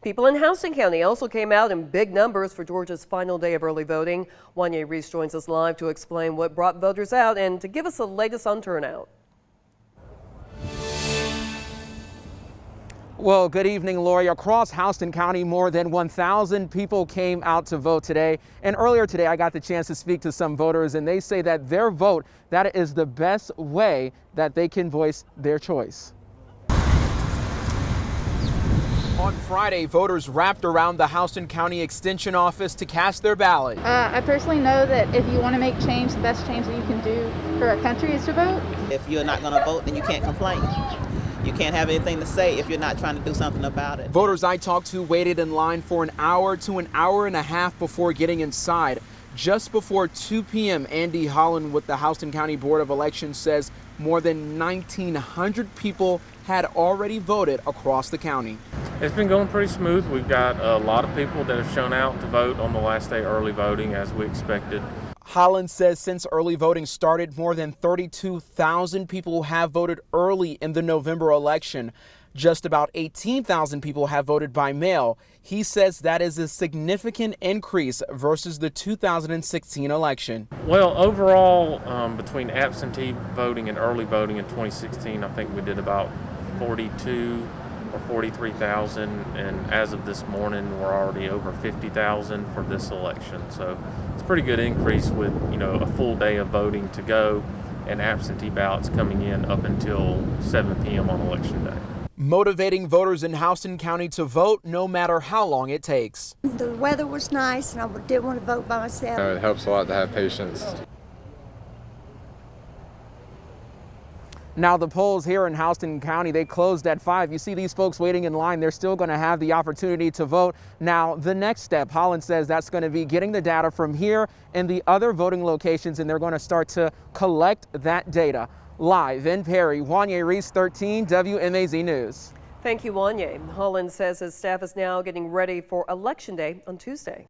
People in Houston County also came out in big numbers for Georgia's final day of early voting. Wanya Reese joins us live to explain what brought voters out and to give us the latest on turnout. Well, good evening, Lori. Across Houston County, more than 1,000 people came out to vote today. And earlier today, I got the chance to speak to some voters, and they say that their vote, that is the best way that they can voice their choice. On Friday, voters wrapped around the Houston County Extension office to cast their ballot. I personally know that if you want to make change, the best change that you can do for our country is to vote. If you're not going to vote, then you can't complain. You can't have anything to say if you're not trying to do something about it. Voters I talked to waited in line for an hour to an hour and a half before getting inside. Just before 2 p.m., Andy Holland with the Houston County Board of Elections says more than 1,900 people had already voted across the county. It's been going pretty smooth. We've got a lot of people that have shown out to vote on the last day early voting, as we expected. Holland says since early voting started, more than 32,000 people have voted early in the November election. Just about 18,000 people have voted by mail. He says that is a significant increase versus the 2016 election. Well, overall, between absentee voting and early voting in 2016, I think we did about 42 or 43,000, and as of this morning, we're already over 50,000 for this election. So it's a pretty good increase with, a full day of voting to go and absentee ballots coming in up until 7 p.m. on election day. Motivating voters in Houston County to vote no matter how long it takes. The weather was nice and I did want to vote by myself. It helps a lot to have patience. Now the polls here in Houston County, they closed at 5. You see these folks waiting in line. They're still going to have the opportunity to vote. Now the next step, Holland says, that's going to be getting the data from here and the other voting locations, and they're going to start to collect that data. Live in Perry, Wanya Reese, 13 WMAZ News. Thank you, Wanya. Holland says his staff is now getting ready for Election Day on Tuesday.